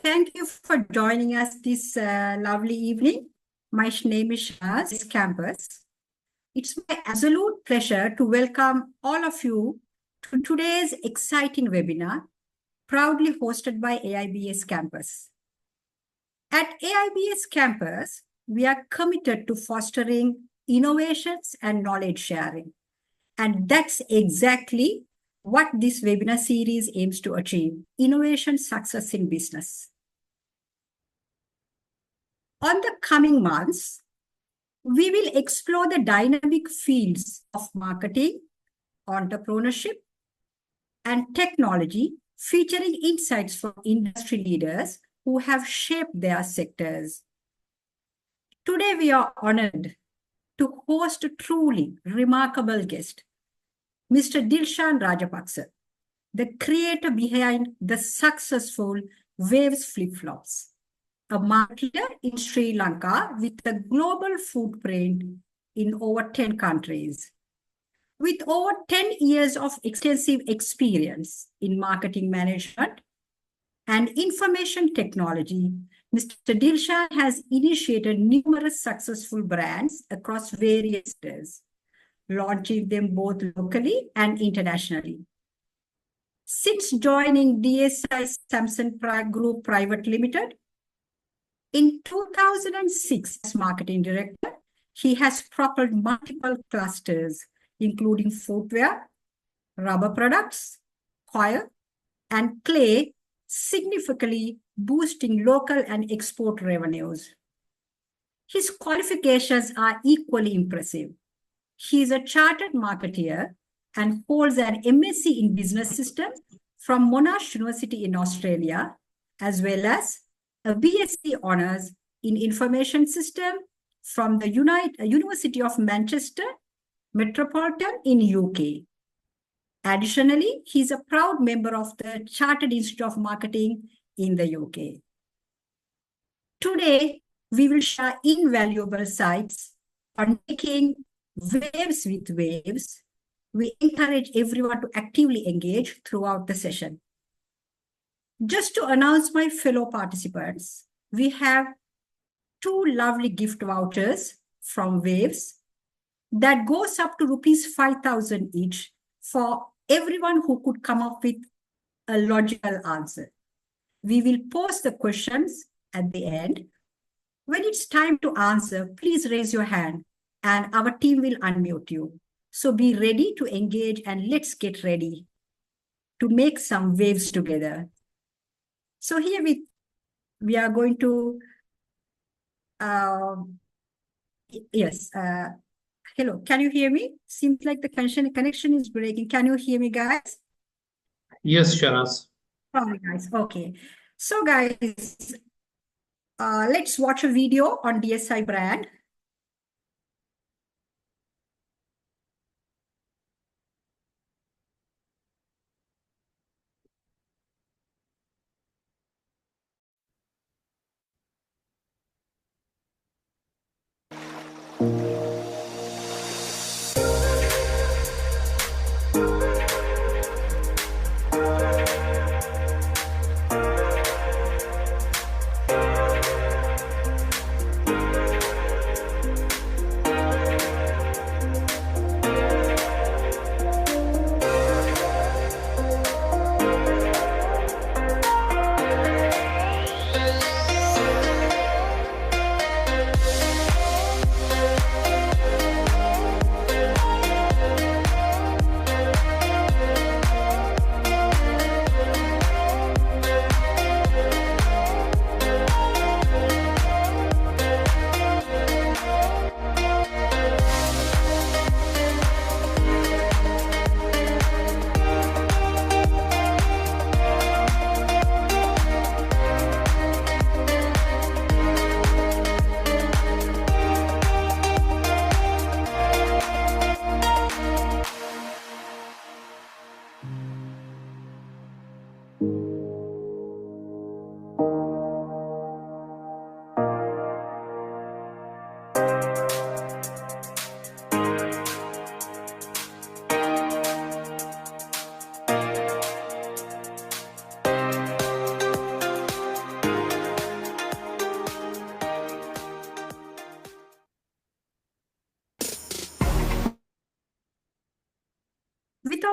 Thank you for joining us this lovely evening. My name is Shaz Campus. It's my absolute pleasure to welcome all of you to today's exciting webinar, proudly hosted by AIBS Campus. At AIBS Campus, we are committed to fostering innovations and knowledge sharing. And that's exactly what this webinar series aims to achieve: innovation success in business. On the coming months, we will explore the dynamic fields of marketing, entrepreneurship, and technology, featuring insights from industry leaders who have shaped their sectors. Today, we are honored to host a truly remarkable guest, Mr. Dilshan Rajapaksa, the creator behind the successful Waves flip-flops, a marketer in Sri Lanka with a global footprint in over 10 countries. With over 10 years of extensive experience in marketing management and information technology, Mr. Dilshan has initiated numerous successful brands across various sectors, launching them both locally and internationally. Since joining DSI Samson Group Private Limited in 2006 as marketing director, he has propelled multiple clusters, including footwear, rubber products, coil, and clay, significantly boosting local and export revenues. His qualifications are equally impressive. He is a chartered marketeer and holds an MSc in Business Systems from Monash University in Australia, as well as a BSc Honours in Information System from the University of Manchester Metropolitan in UK. Additionally, he is a proud member of the Chartered Institute of Marketing in the UK. Today, we will share invaluable insights on making waves with waves. We encourage everyone to actively engage throughout the session. Just to announce my fellow participants, we have 2 lovely gift vouchers from Waves that goes up to rupees 5,000 each for everyone who could come up with a logical answer. We will post the questions at the end. When it's time to answer, please raise your hand and our team will unmute you. So be ready to engage and let's get ready to make some waves together. So here we are going to, hello, can you hear me? Seems like the connection is breaking. Can you hear me, guys? Yes, Sharaz. Oh, guys, okay. So guys, let's watch a video on DSI brand.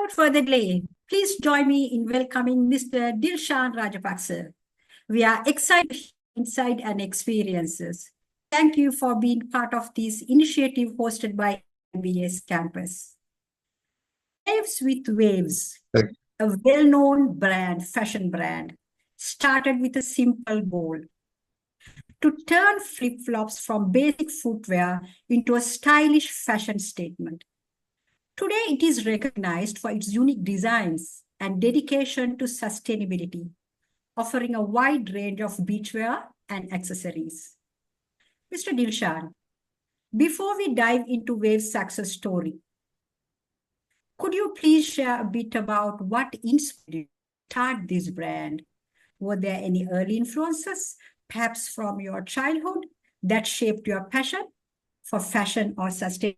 Without further delay, please join me in welcoming Mr. Dilshan Rajapaksa. We are excited to hear insight and experiences. Thank you for being part of this initiative hosted by AIBS campus. Waves with Waves, Thank a well-known brand, fashion brand, started with a simple goal: to turn flip-flops from basic footwear into a stylish fashion statement. Today, it is recognized for its unique designs and dedication to sustainability, offering a wide range of beachwear and accessories. Mr. Dilshan, before we dive into Wave's success story, could you please share a bit about what inspired you to start this brand? Were there any early influences, perhaps from your childhood, that shaped your passion for fashion or sustainability?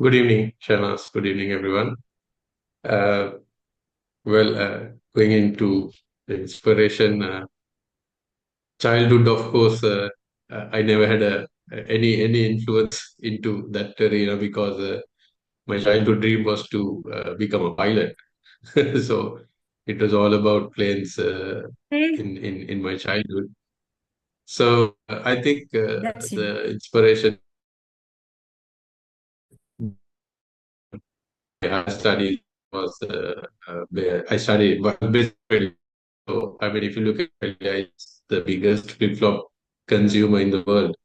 Good evening, Shanas. Good evening, everyone. Uh, Going into the inspiration, childhood, of course, I never had any influence into that arena because my childhood dream was to become a pilot. So it was all about planes Hey, in my childhood. So I think that's it. the inspiration I studied was I studied well, basically. So I mean, if you look at India, it's the biggest flip-flop consumer in the world.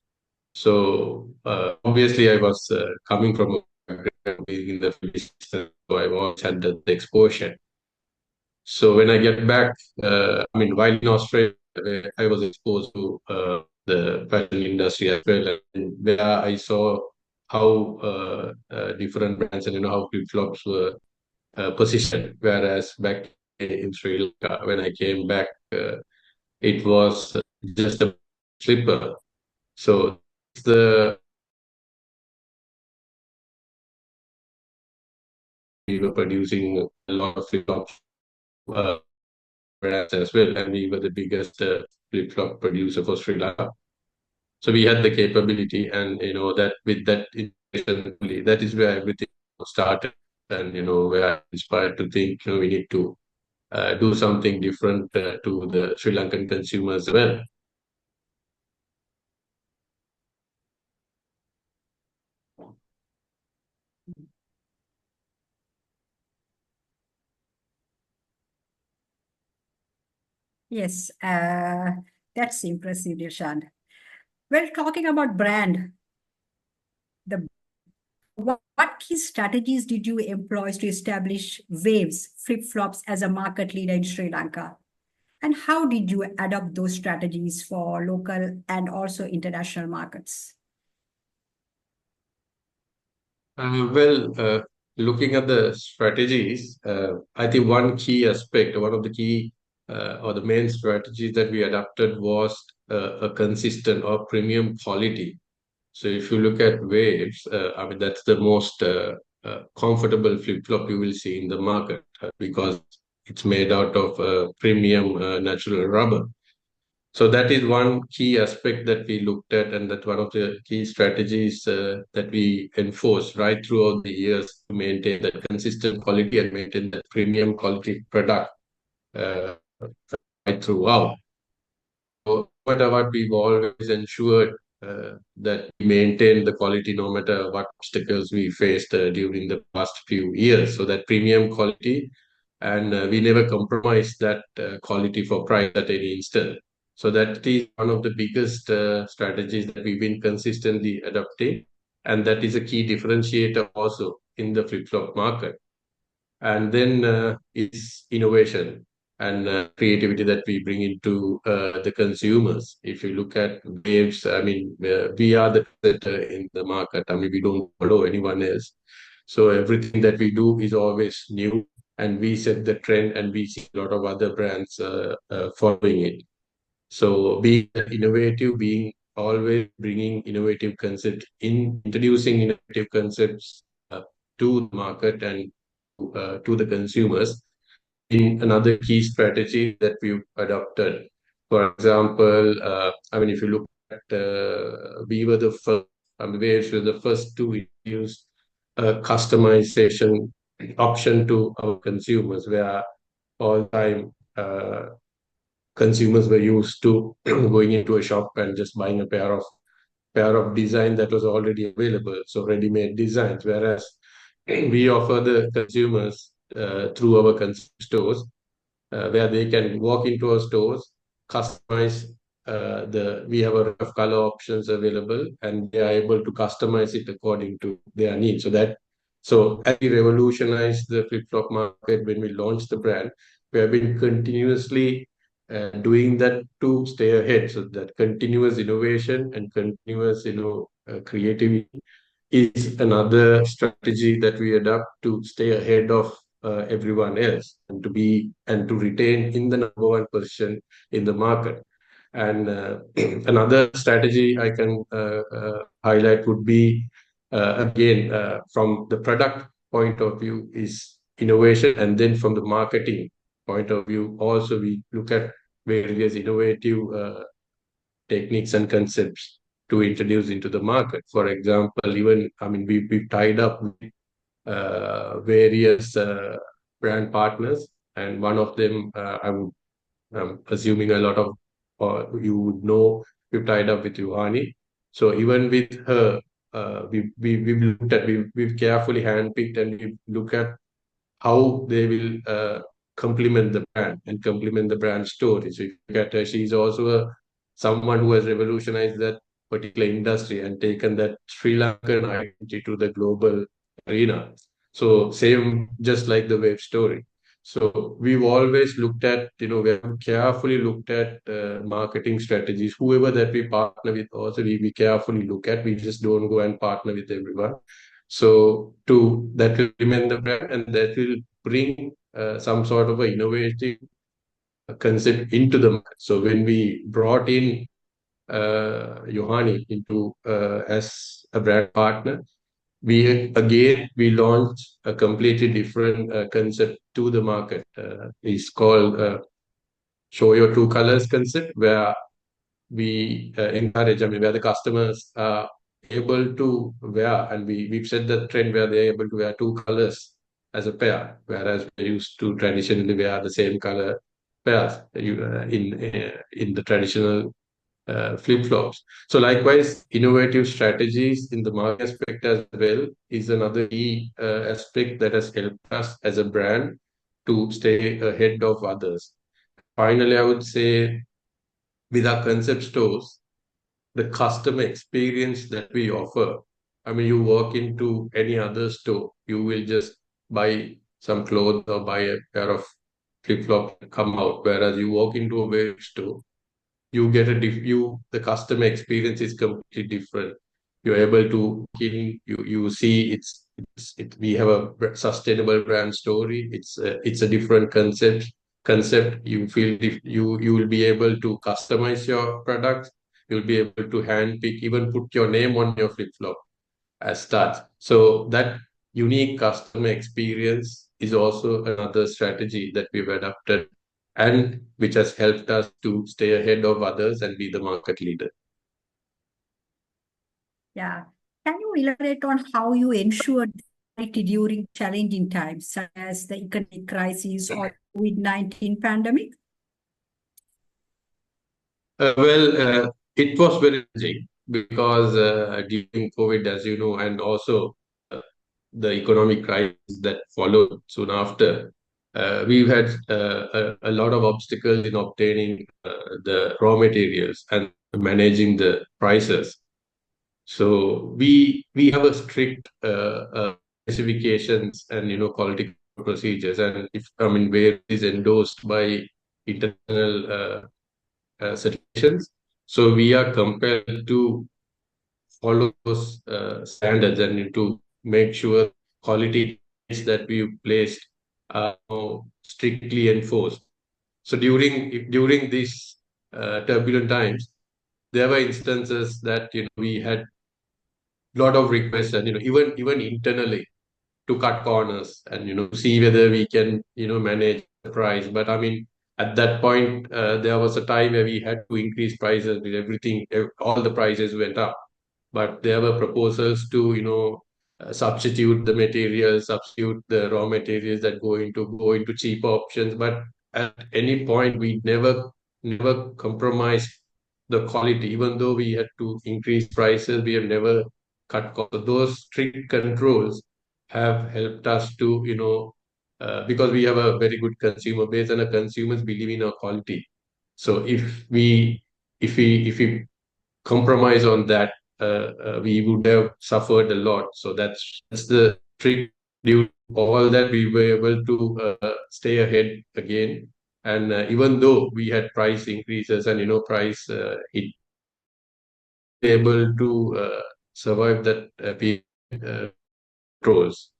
So obviously, I was coming from a background being in the Philippines, so I've always had the exposure. So when I get back, I mean, while in Australia, I was exposed to the fashion industry as well, and where I saw how different brands and how flip-flops were position. Whereas back in Sri Lanka, when I came back, it was just a slipper. So the we were producing a lot of flip-flop uh, brands as well, and we were the biggest flip-flop producer for Sri Lanka. So we had the capability, and that with that inspiration, that is where everything started, and where I inspired to think, we need to do something different to the Sri Lankan consumers as well. Yes, that's impressive, Dilshan. Well, talking about brand, the what key strategies did you employ to establish Waves flip-flops as a market leader in Sri Lanka? And how did you adopt those strategies for local and also international markets? Looking at the strategies, I think one key aspect, one of the key or the main strategies that we adopted was a consistent or premium quality. So if you look at Waves, I mean that's the most comfortable flip-flop you will see in the market because it's made out of premium natural rubber. So that is one key aspect that we looked at, and that one of the key strategies that we enforced right throughout the years to maintain that consistent quality and maintain that premium quality product uh, right throughout. So no matter what, we've always ensured that we maintain the quality no matter what obstacles we faced during the past few years. So that premium quality, and we never compromise that quality for price at any instant. So that is one of the biggest strategies that we've been consistently adopting, and that is a key differentiator also in the flip-flop market. And then is innovation and creativity that we bring into the consumers. If you look at Waves, I mean, we are the center in the market. I mean, we don't follow anyone else. So everything that we do is always new, and we set the trend, and we see a lot of other brands following it. So being innovative, being always bringing innovative concepts in, introducing innovative concepts to the market and to the consumers in another key strategy that we've adopted. For example, I mean, if you look at, we were the first, I mean, we were the first to introduce customization option to our consumers, where all time consumers were used to going into a shop and just buying a pair of design that was already available, so ready-made designs. Whereas we offer the consumers through our stores, where they can walk into our stores, customize we have a lot of color options available, and they are able to customize it according to their needs. So as we revolutionized the flip-flop market when we launched the brand, we have been continuously doing that to stay ahead. So that continuous innovation and continuous, creativity is another strategy that we adopt to stay ahead of everyone else, and to retain in the number one position in the market. And another strategy I can highlight would be, again, from the product point of view, is innovation, and then from the marketing point of view, also we look at various innovative techniques and concepts to introduce into the market. For example, even, I mean, we've tied up with various brand partners, and one of them, I'm assuming a lot of you would know, we've tied up with Ruhani. So even with her, we've looked at, we've carefully handpicked, and we look at how they will complement the brand and complement the brand story. So if you look at her, she's also someone who has revolutionized that particular industry and taken that Sri Lankan identity to the global arena. So same, just like the web story. So we've always looked at, we have carefully looked at marketing strategies. Whoever that we partner with, also we carefully look at. We just don't go and partner with everyone. So that will remain the brand, and that will bring some sort of a innovative concept into the market. So when we brought in Yohani into as a brand partner, we launched a completely different concept to the market. It's called Show Your True Colors concept, where we encourage, I mean, where the customers are able to wear, and we've set the trend where they're able to wear two colors as a pair, whereas we used to traditionally wear the same color pairs in the traditional flip-flops. So likewise, innovative strategies in the market aspect as well is another key aspect that has helped us as a brand to stay ahead of others. Finally, I would say, with our concept stores, the customer experience that we offer. I mean, you walk into any other store, you will just buy some clothes or buy a pair of flip-flop and come out. Whereas you walk into a web store, you get the customer experience is completely different. You're able to you see we have a sustainable brand story. It's a different concept. You feel you will be able to customize your products. You'll be able to hand pick, even put your name on your flip flop as such. So that unique customer experience is also another strategy that we've adopted, and which has helped us to stay ahead of others and be the market leader. Yeah. Can you elaborate on how you ensured quality during challenging times, such as the economic crisis or COVID-19 pandemic? It was very challenging because during COVID, as you know, and also the economic crisis that followed soon after, we've had a lot of obstacles in obtaining the raw materials and managing the prices. So we have a strict specifications and quality procedures, and if I mean where it is endorsed by international certifications. So we are compelled to follow those standards and to make sure quality that we placed are strictly enforced. So during these turbulent times, there were instances that we had a lot of requests, and even internally, to cut corners and see whether we can manage the price. But I mean, at that point, there was a time where we had to increase prices with everything. All the prices went up, but there were proposals to substitute the materials, substitute the raw materials that go into cheaper options. But at any point, we never compromise the quality. Even though we had to increase prices, we have never cut costs. So those strict controls have helped us to, because we have a very good consumer base and our consumers believe in our quality. So if we compromise on that, we would have suffered a lot. So that's the trick. Due to all that, we were able to stay ahead again. And even though we had price increases and price it able to survive that controls.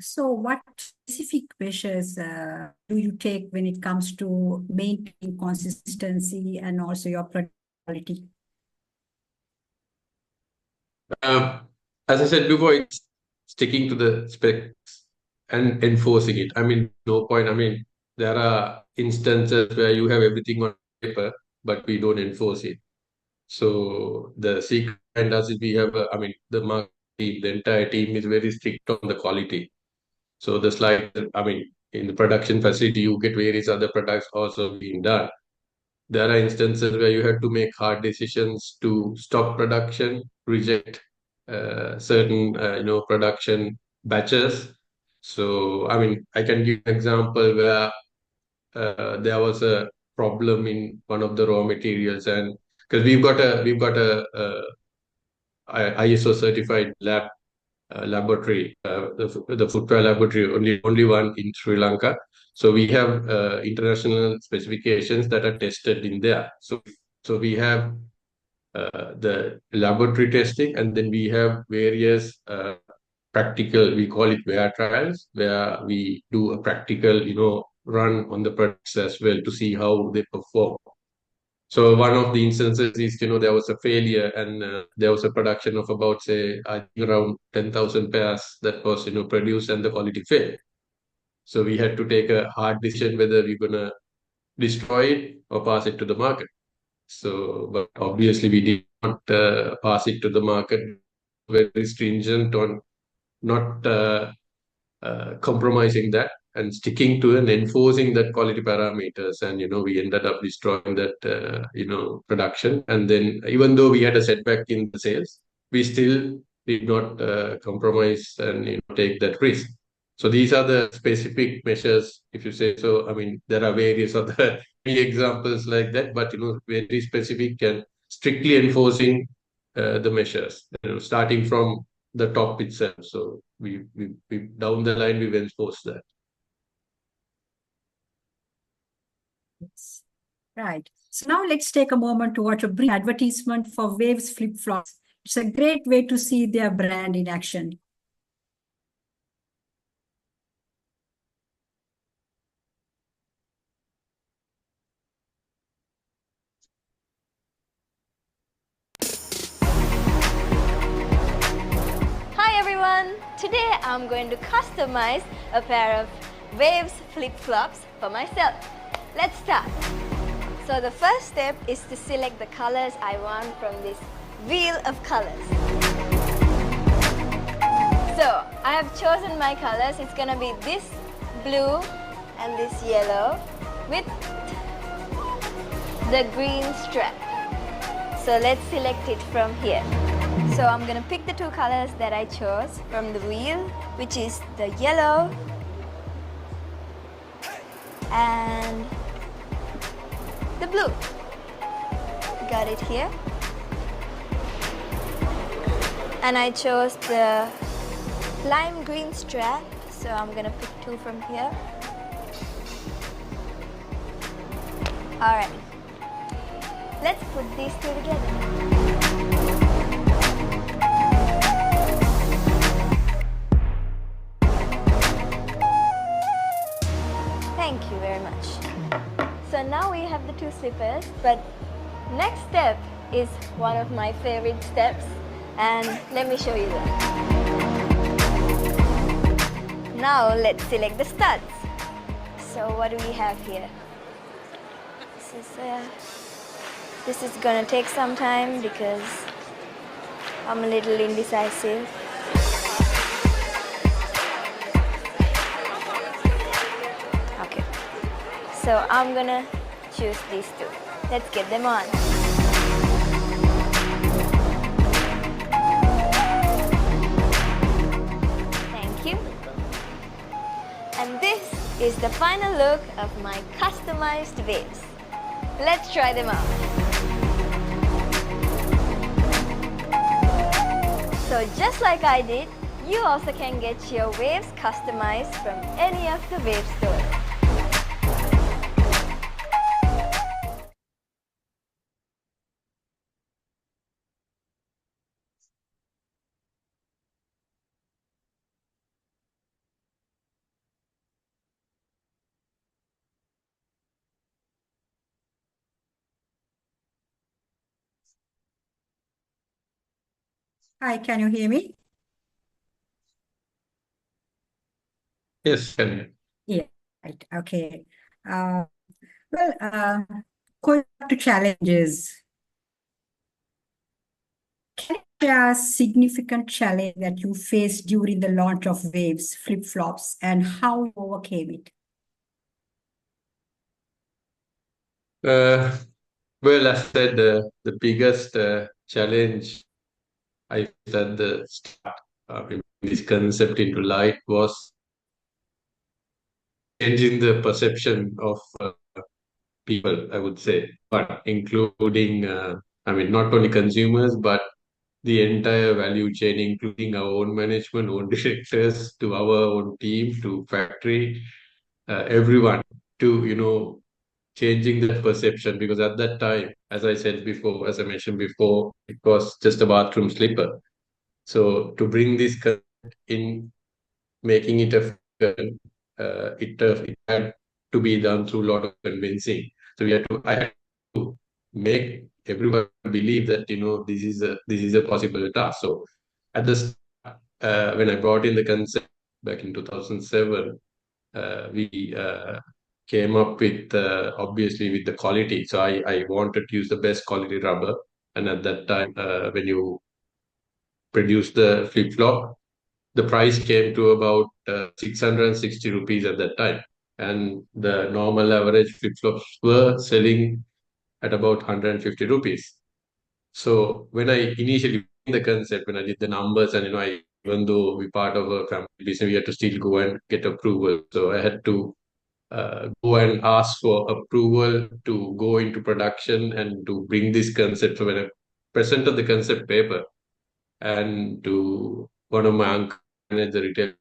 So, what specific measures do you take when it comes to maintaining consistency and also your product quality? As I said before, it's sticking to the specs and enforcing it. I mean, no point. I mean, there are instances where you have everything on paper, but we don't enforce it. So the secret behind us is we have, I mean, the marketing team, the entire team is very strict on the quality. So the slide, I mean, in the production facility, you get various other products also being done. There are instances where you have to make hard decisions to stop production, reject certain, production batches. So, I mean, I can give an example where there was a problem in one of the raw materials, and because we've got a ISO certified laboratory, the footwear laboratory, only one in Sri Lanka. So we have international specifications that are tested in there. So we have the laboratory testing, and then we have various practical, we call it wear trials, where we do a practical, run on the products as well to see how they perform. So one of the instances is, there was a failure and there was a production of about, say, I think around 10,000 pairs that was, produced and the quality failed. So we had to take a hard decision whether we're going to destroy it or pass it to the market. So, but obviously we did not pass it to the market. Very stringent on not compromising that and sticking to and enforcing that quality parameters. And we ended up destroying that production. And then even though we had a setback in the sales, we still did not compromise and take that risk. So these are the specific measures, if you say so. I mean, there are various other examples like that, but very specific and strictly enforcing the measures, starting from the top itself. So we down the line we will enforce that. Yes. Right. So now let's take a moment to watch a brief advertisement for Waves flip-flops. It's a great way to see their brand in action. Hi everyone! Today I'm going to customize a pair of Waves flip-flops for myself. Let's start. So the first step is to select the colors I want from this wheel of colors. So I have chosen my colors. It's gonna be this blue and this yellow with the green strap. So let's select it from here. So I'm gonna pick the two colors that I chose from the wheel, which is the yellow and the blue. Got it here. And I chose the lime green strap, so I'm gonna pick two from here. Alright, let's put these two together. Thank you very much. So now we have the two slippers, but next step is one of my favorite steps, and let me show you that. Now let's select the studs. So what do we have here? This is gonna take some time because I'm a little indecisive. Okay, so I'm gonna choose these two. Let's get them on. Thank you. And this is the final look of my customized waves. Let's try them out. So just like I did, you also can get your waves customized from any of the wave stores. Hi, can you hear me? Yes, can you? Yeah, right. Okay. Uh, well, going back to challenges, can you share a significant challenge that you faced during the launch of Waves flip-flops and how you overcame it? Well, as I said, the biggest challenge I faced at the start in this concept into light was changing the perception of people, I would say, but including, I mean, not only consumers, but the entire value chain, including our own management, own directors, to our own team, to factory, everyone, to, changing that perception. Because at that time, as I said before, as I mentioned before, it was just a bathroom slipper. So to bring this in, making it a it had to be done through a lot of convincing. So I had to make everyone believe that this is a possible task. So at this when I brought in the concept back in 2007, we came up with obviously with the quality. So I wanted to use the best quality rubber, and at that time when you produce the flip flop, the price came to about 660 rupees at that time. And the normal average flip flops were selling at about 150 rupees. So when I initially the concept, when I did the numbers, and even though we part of a family business, we had to still go and get approval. So I had to go and ask for approval to go into production and to bring this concept. So when I presented the concept paper and to one of my uncle manage the retail,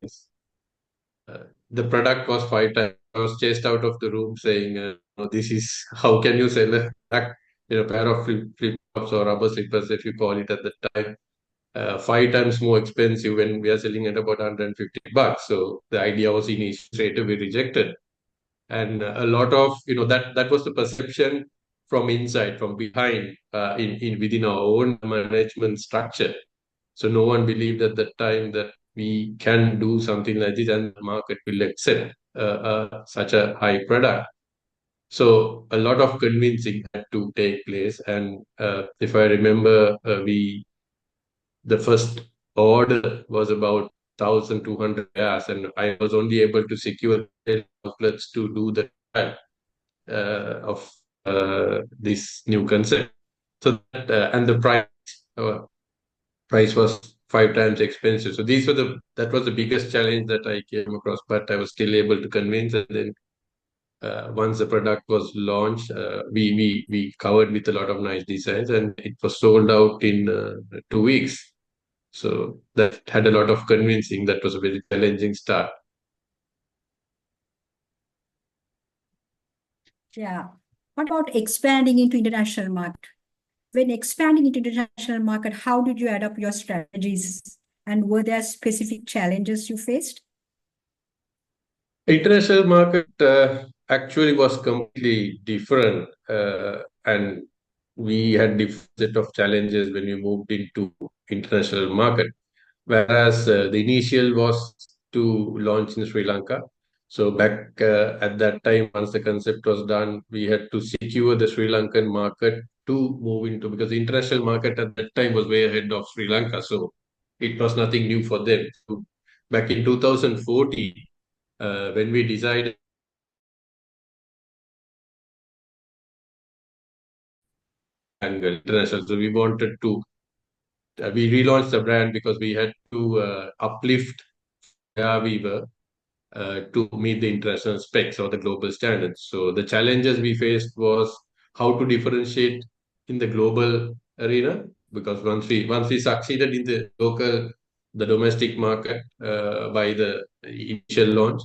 the product was 5 times. I was chased out of the room saying, "No, this is how can you sell a product, pair of flip flops or rubber slippers, if you call it at the time, 5 times more expensive when we are selling at about 150 bucks." So the idea was initially straight away rejected, and a lot of that was the perception from inside, from behind, in within our own management structure. So no one believed at that time that we can do something like this and the market will accept such a high product. So a lot of convincing had to take place. And if I remember, the first order was about 1,200 pairs, and I was only able to secure outlets to do the trial of this new concept. So and the price was 5 times expensive. So that was the biggest challenge that I came across, but I was still able to convince. And then once the product was launched, we covered with a lot of nice designs, and it was sold out in 2 weeks. So that had a lot of convincing. That was a very challenging start. Yeah. What about expanding into international market? When expanding into international market, how did you adapt your strategies? And were there specific challenges you faced? International market actually was completely different, and we had different set of challenges when we moved into international market. Whereas the initial was to launch in Sri Lanka. So back at that time, once the concept was done, we had to secure the Sri Lankan market to move into, because the international market at that time was way ahead of Sri Lanka. So it was nothing new for them. So back in 2014, when we decided angle international, so we wanted to we relaunched the brand because we had to uplift where we were to meet the international specs or the global standards. So the challenges we faced was how to differentiate in the global arena, because once we succeeded in the domestic market by the initial launch,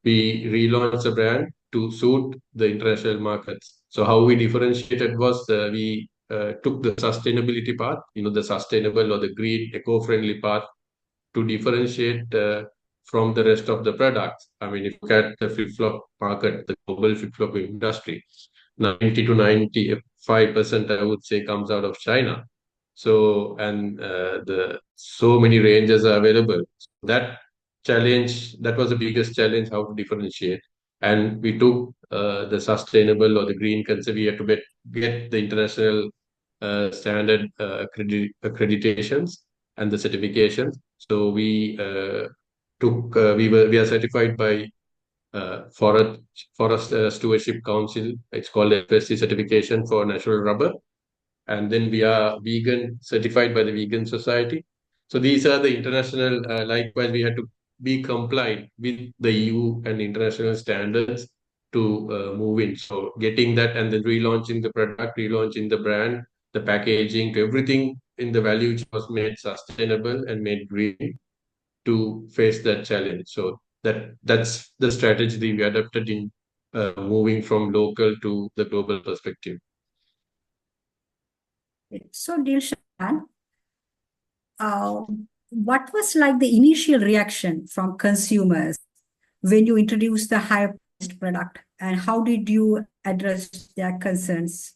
we relaunched the brand to suit the international markets. So how we differentiated was we took the sustainability path, the sustainable or the green eco-friendly path to differentiate from the rest of the products. I mean, if you look at the flip-flop market, the global flip-flop industry, 90 to 95%, I would say, comes out of China. So, and the so many ranges are available. That was the biggest challenge, how to differentiate. And we took the sustainable or the green concept. We had to get the international standard accreditations and the certifications. So we are certified by Forest Stewardship Council. It's called FSC certification for natural rubber, and then we are vegan certified by the Vegan Society. So these are the international. Likewise, we had to be compliant with the EU and international standards to move in. So getting that and then relaunching the product, relaunching the brand, the packaging, to everything in the value chain was made sustainable and made green to face that challenge. So that's the strategy we adopted in moving from local to the global perspective. So, Dilshan, what was like the initial reaction from consumers when you introduced the higher priced product, and how did you address their concerns?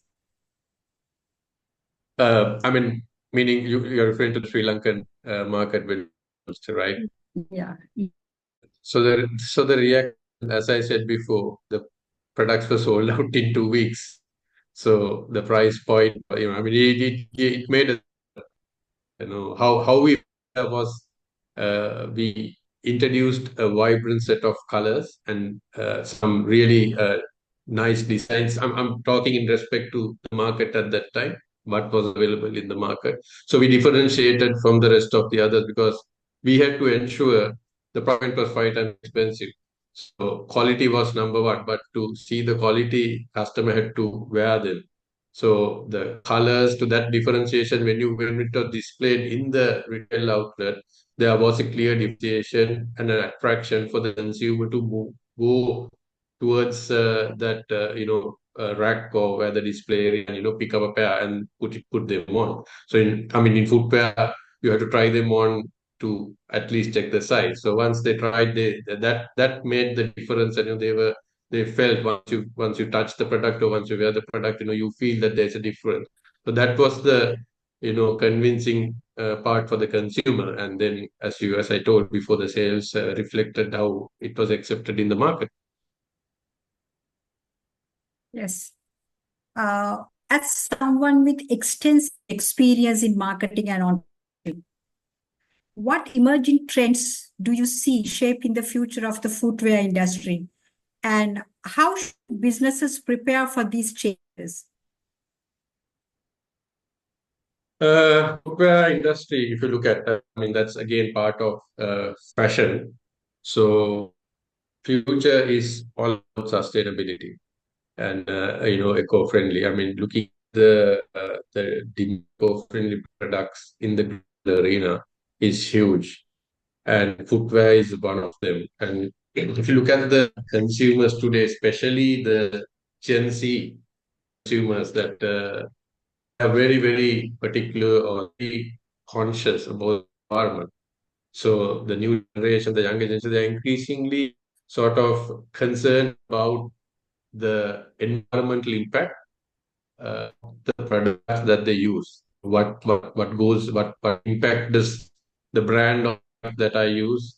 I mean, meaning you're referring to the Sri Lankan market, right? Yeah. So the reaction, as I said before, the products were sold out in 2 weeks. So the price point, I mean, it made us, how we was we introduced a vibrant set of colors and some really nice designs. I'm talking in respect to the market at that time, what was available in the market. So we differentiated from the rest of the others because we had to ensure the product was quite expensive. So quality was number one, but to see the quality, customer had to wear them. So the colors, to that differentiation, when it was displayed in the retail outlet, there was a clear differentiation and an attraction for the consumer to go towards that rack or where the display area, and pick up a pair and put them on. So in footwear, you have to try them on to at least check the size. So once they tried, that made the difference, and they felt once you touch the product or once you wear the product, you feel that there's a difference. So that was the convincing part for the consumer, and then as I told before, the sales reflected how it was accepted in the market. Yes. As someone with extensive experience in marketing and entrepreneurship, what emerging trends do you see shaping the future of the footwear industry? And how should businesses prepare for these changes? Footwear industry, if you look at, that's again part of fashion. So future is all about sustainability and eco-friendly. I mean, looking at the eco-friendly products in the arena is huge, and footwear is one of them. And if you look at the consumers today, especially the Gen Z consumers, that are very, very particular or very conscious about the environment. So the new generation, the younger generation, they're increasingly sort of concerned about the environmental impact, the products that they use, what impact does the brand that I use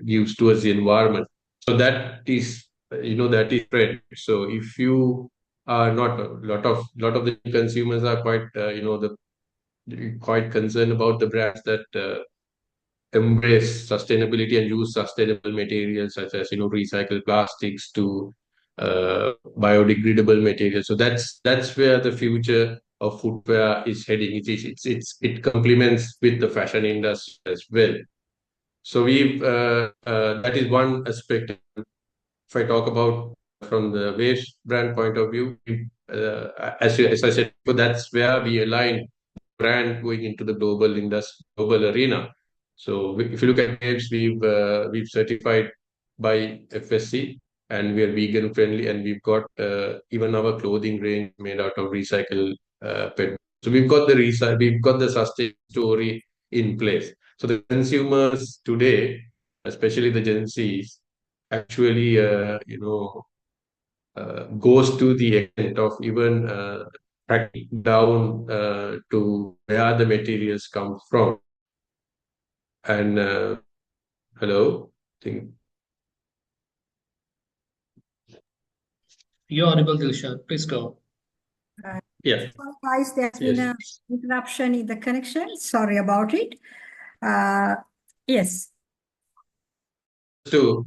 gives towards the environment. So that is trend. So if you are not a lot of the consumers are quite quite concerned about the brands that embrace sustainability and use sustainable materials such as recycled plastics to biodegradable materials. So that's where the future of footwear is heading. It complements with the fashion industry as well. So we've that is one aspect. If I talk about from the Waves brand point of view, as I said, so that's where we align brand going into the global industry, global arena. So if you look at Waves, we've certified by FSC, and we are vegan friendly, and we've got even our clothing range made out of recycled PET. So we've got the sustain story in place. So the consumers today, especially the Gen Zs, actually goes to the extent of even tracking down to where the materials come from. And hello, think You're audible, Dilshan. Please go. yeah, So, guys, there's been yes. an interruption in the connection. Sorry about it. Yes. To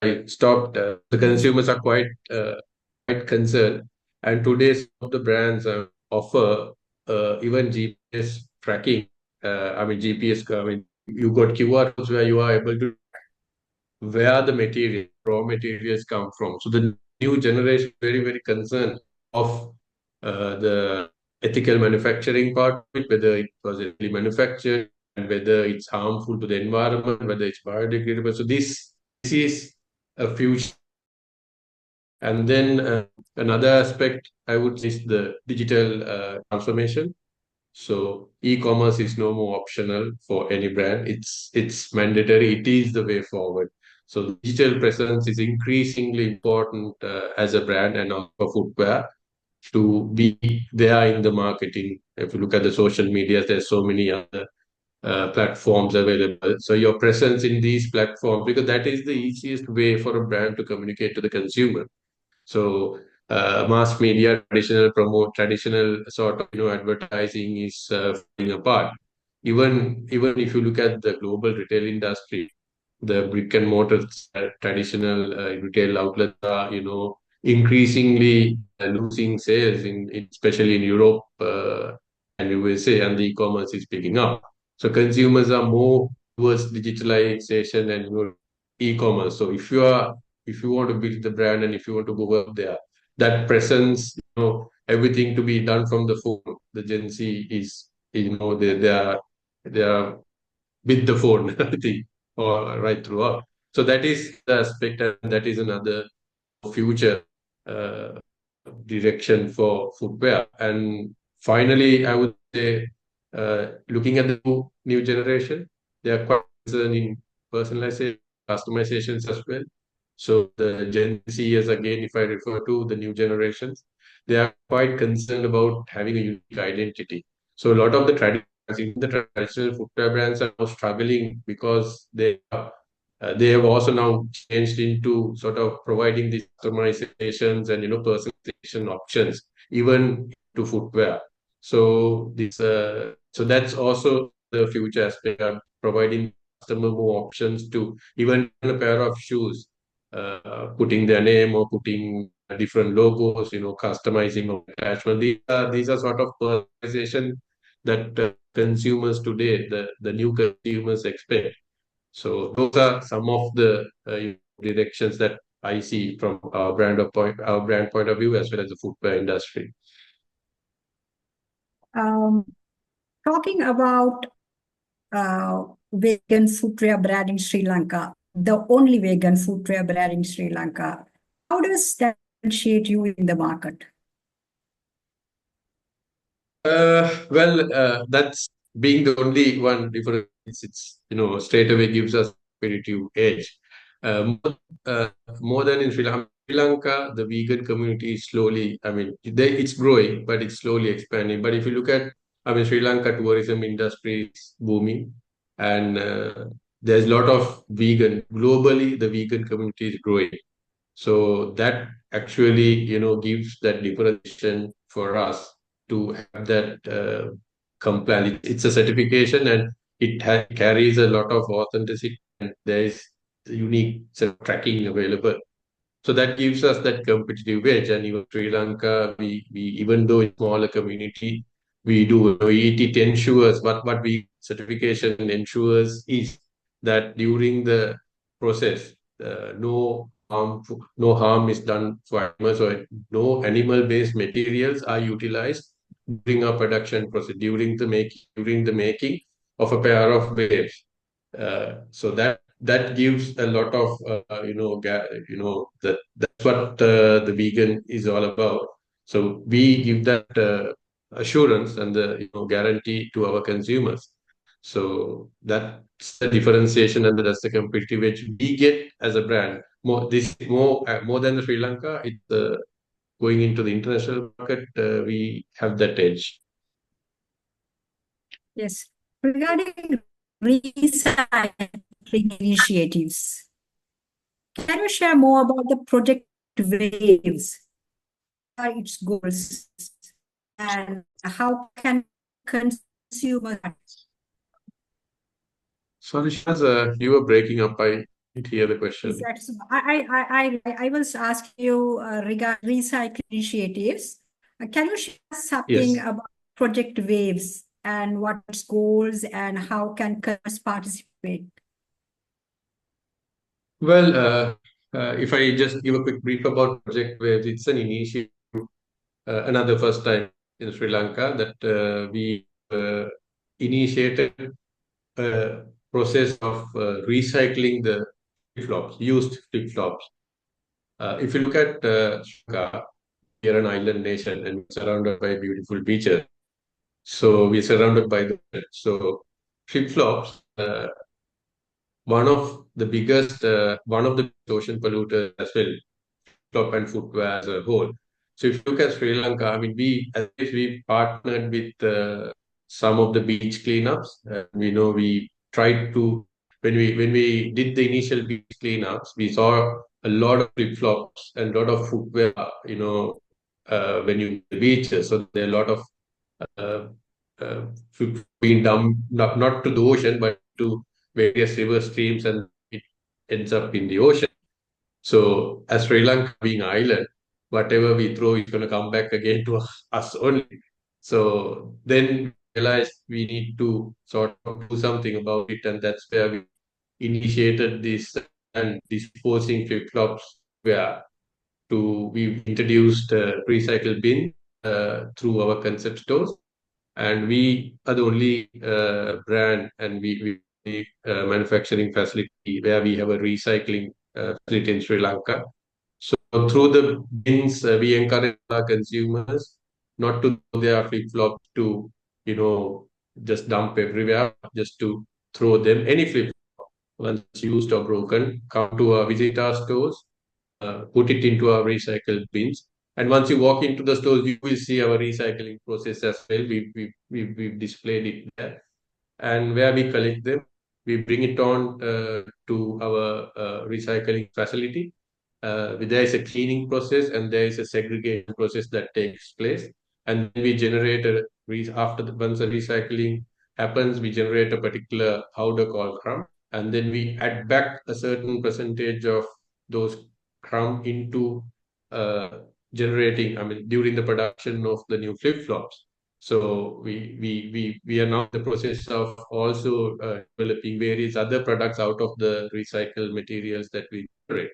I stopped. The consumers are quite concerned, and today's of the brands offer even GPS tracking. I mean GPS. I mean you got QR codes where you are able to where the raw materials come from. So the new generation is very, very concerned of the ethical manufacturing part of it, whether it was ethically manufactured and whether it's harmful to the environment, whether it's biodegradable. So this is a future. And then another aspect I would say is the digital transformation. So e-commerce is no more optional for any brand. It's mandatory. It is the way forward. So digital presence is increasingly important as a brand and also for footwear to be there in the marketing. If you look at the social media, there's so many other platforms available. So your presence in these platforms, because that is the easiest way for a brand to communicate to the consumer. So mass media, traditional sort of advertising is falling apart. Even if you look at the global retail industry, the brick and mortar traditional retail outlets are increasingly losing sales especially in Europe and USA, and the e-commerce is picking up. So consumers are more towards digitalization and e-commerce. So if you want to build the brand and if you want to go up there, that presence, everything to be done from the phone. The Gen Z is, they are with the phone, I think, or right throughout. So that is the aspect, and that is another future uh, direction for footwear. And finally, I would say, looking at the new generation, they are quite concerned in personalization, customizations as well. So the Gen Zers, again, if I refer to the new generations, they are quite concerned about having a unique identity. So a lot of the even the traditional footwear brands are now struggling because they have also now changed into sort of providing these customizations and personalization options even to footwear. So that's also the future aspect of providing customer more options to even a pair of shoes, putting their name or putting different logos, customizing or attachment. These are sort of personalization that consumers today, the new consumers expect. So those are some of the directions that I see from our brand point of view as well as the footwear industry. Talking about vegan footwear brand in Sri Lanka, the only vegan footwear brand in Sri Lanka, how does that differentiate you in the market? That's being the only one difference. It's straight away gives us competitive edge. More, more than in Sri Lanka, the vegan community is slowly. I mean, it's growing, but it's slowly expanding. But if you look at, I mean, Sri Lanka tourism industry is booming, and there's a lot of vegan globally. The vegan community is growing. So that actually, gives that differentiation for us to have that compliance. It's a certification, and carries a lot of authenticity, and there is unique set of tracking available. So that gives us that competitive edge. And even Sri Lanka, we even though it's smaller community, it ensures what we certification ensures is that during the process, no harm is done for animals, or no animal-based materials are utilized during our production process, during the making of a pair of waves. So that gives a lot of that's what the vegan is all about. So we give that assurance and the guarantee to our consumers. So that's the differentiation, and that's the competitive edge we get as a brand. More than the Sri Lanka. It's going into the international market. We have that edge. Yes. Regarding recycling initiatives, can you share more about the project waves? What are its goals, and how can consumers? Sorry, Shaz, you were breaking up. I didn't hear the question. I was asking you regarding recycling initiatives. Can you share something Yes. about Project Waves and what its goals and how can customers participate? Well, if I just give a quick brief about Project Waves, it's an initiative, another first time in Sri Lanka that we initiated a process of recycling the flip-flops, used flip-flops. If you look at Sri Lanka, we are an island nation and surrounded by beautiful beaches. So we're surrounded by the so flip-flops. One of the ocean polluters as well, flip-flop and footwear as a whole. So if you look at Sri Lanka, I mean, we partnered with some of the beach cleanups. We know we tried to when we did the initial beach cleanups, we saw a lot of flip-flops and a lot of footwear, when you the beaches. So there are a lot of uh, being dumped not to the ocean but to various river streams, and it ends up in the ocean. So as Sri Lanka being an island, whatever we throw is going to come back again to us only. So then we realized we need to sort of do something about it, and that's where we initiated this and disposing flip-flops where we introduced recycle bin through our concept stores, and we are the only brand, and we manufacturing facility where we have a recycling facility in Sri Lanka. So through the bins, we encourage our consumers not to throw their flip-flops to, just dump everywhere, just to throw them. Any flip once used or broken, come to visit our stores, put it into our recycled bins. And once you walk into the stores, you will see our recycling process as well. We've displayed it there. And where we collect them, we bring it on to our recycling facility. There is a cleaning process and there is a segregation process that takes place. And then we generate once the recycling happens, we generate a particular powder called crumb, and then we add back a certain percentage of those crumb into uh, generating, I mean, during the production of the new flip-flops. So we are now in the process of also developing various other products out of the recycled materials that we generate.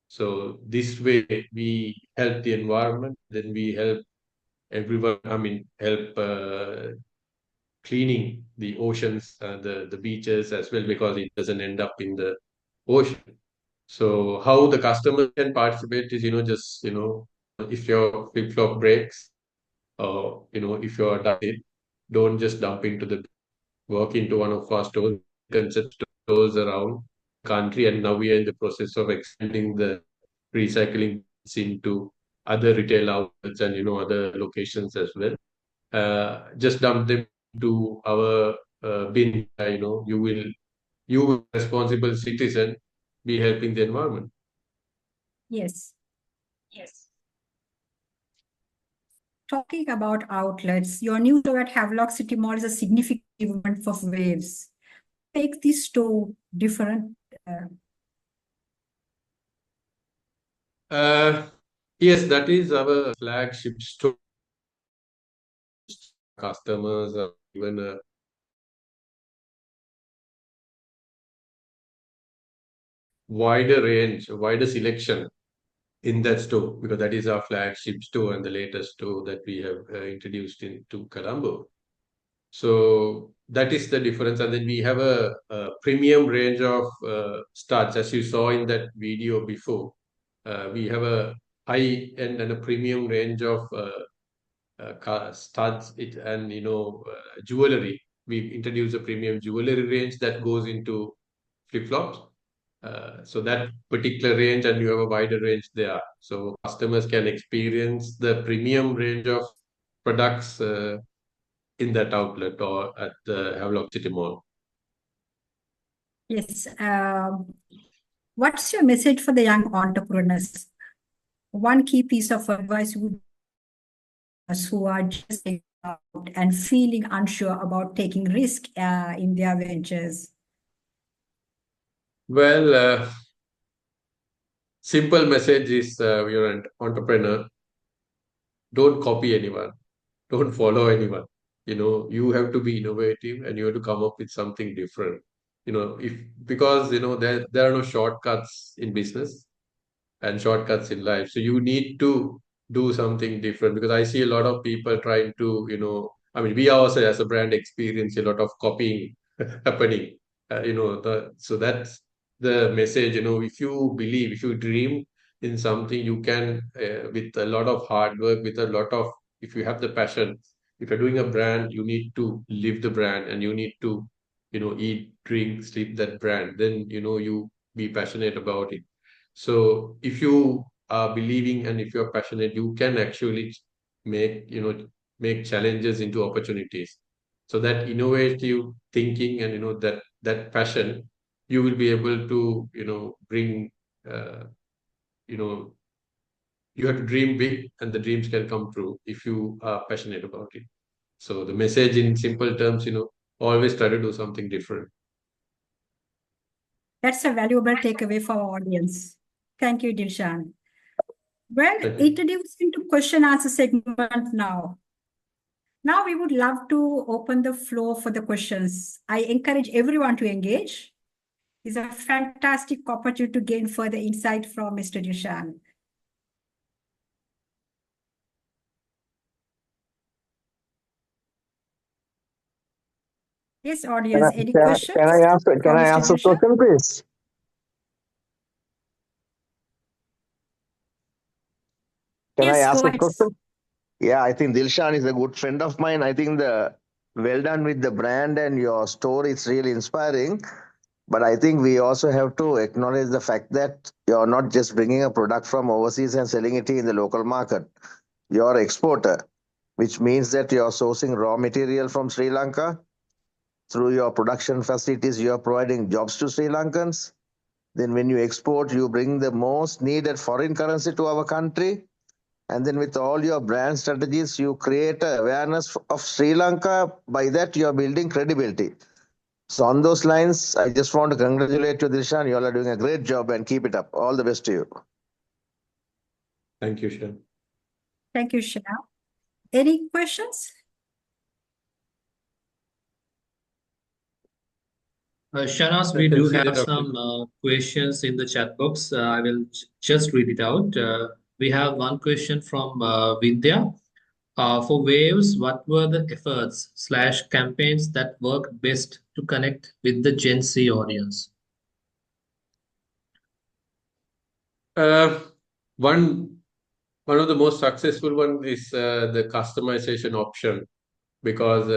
So this way we help the environment, then we help everyone, I mean, help cleaning the oceans, the beaches as well, because it doesn't end up in the ocean. So how the customer can participate is, just, if your flip-flop breaks, or, if you're done it, don't just dump into the walk into one of our stores, concept stores around the country, and now we are in the process of expanding the recycling into other retail outlets and other locations as well. Just dump them to our bin. You will responsible citizen be helping the environment. Yes. Talking about outlets, your new store at Havelock City Mall is a significant event for Waves. Make this store different. Yes, that is our flagship store. Customers are given a wider range, a wider selection in that store because that is our flagship store and the latest store that we have introduced into Colombo. So that is the difference. And then we have a premium range of studs, as you saw in that video before. We have a high end and a premium range of studs and jewelry. We've introduced a premium jewelry range that goes into flip-flops. So that particular range, and you have a wider range there. So customers can experience the premium range of products in that outlet or at the Havelock City Mall. Yes. What's your message for the young entrepreneurs? One key piece of advice would us who are just out and feeling unsure about taking risk in their ventures. Well, simple message is you're an entrepreneur. Don't copy anyone. Don't follow anyone. You have to be innovative and you have to come up with something different. If because there are no shortcuts in business and shortcuts in life. So you need to do something different because I see a lot of people trying to, I mean, we also as a brand experience a lot of copying happening. So that's the message. If you believe, if you dream in something, you can, with a lot of hard work, with a lot of, if you have the passion, if you're doing a brand, you need to live the brand and you need to, eat, drink, sleep that brand. Then, you be passionate about it. So if you are believing and if you're passionate, you can actually make, make challenges into opportunities. So that innovative thinking and that passion, you will be able to, bring you know, you have to dream big and the dreams can come true if you are passionate about it. So the message in simple terms, always try to do something different. That's a valuable takeaway for our audience. Thank you, Dilshan. Well, Thank you. introducing to question answer segment now. Now we would love to open the floor for the questions. I encourage everyone to engage. It's a fantastic opportunity to gain further insight from Mr. Dilshan. Yes, audience, any questions? Can I ask from Mr. a Dilshan? question, please? Can I Yes, ask go a ahead. question? Yeah, I think Dilshan is a good friend of mine. I think well done with the brand and your story. It's really inspiring. But I think we also have to acknowledge the fact that you're not just bringing a product from overseas and selling it in the local market. You're an exporter, which means that you're sourcing raw material from Sri Lanka. Through your production facilities, you're providing jobs to Sri Lankans. Then when you export, you bring the most needed foreign currency to our country. And then with all your brand strategies, you create a awareness of Sri Lanka. By that, you're building credibility. So on those lines, I just want to congratulate you, Dilshan. You all are doing a great job and keep it up. All the best to you. Thank you, Shan. Thank you, Shana. Any questions? Shanas, I we can do see have that, some questions in the chat box. I will just read it out. We have one question from Vidya. For Waves, what were the efforts slash campaigns that worked best to connect with the Gen Z audience? Uh, one one of the most successful one is the customization option because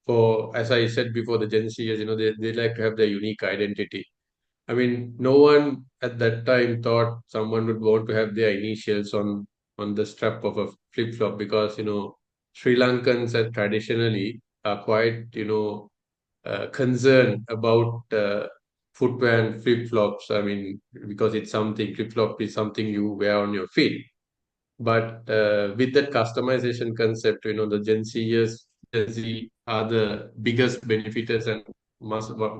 for as I said before, the Gen Zers, they like to have their unique identity. I mean, no one at that time thought someone would want to have their initials on the strap of a flip flop because Sri Lankans are traditionally are quite concerned about footwear and flip-flops. I mean, because it's something, flip-flop is something you wear on your feet. But with that customization concept, the Gen Z are the biggest benefiters, and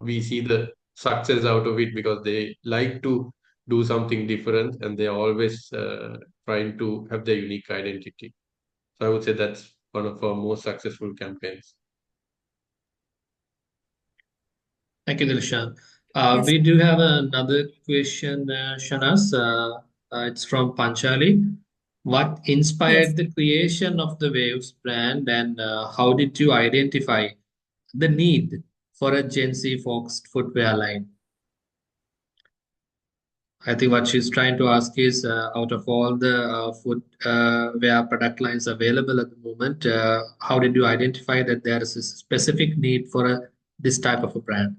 we see the success out of it because they like to do something different, and they're always trying to have their unique identity. So I would say that's one of our most successful campaigns. Thank you, Dilshan. Yes, We do have another question, Shanas. It's from Panchali. What yes. inspired the creation of the Waves brand, and how did you identify the need for a Gen Z focused footwear line? I think what she's trying to ask is, out of all the footwear product lines available at the moment, how did you identify that there is a specific need for this type of a brand?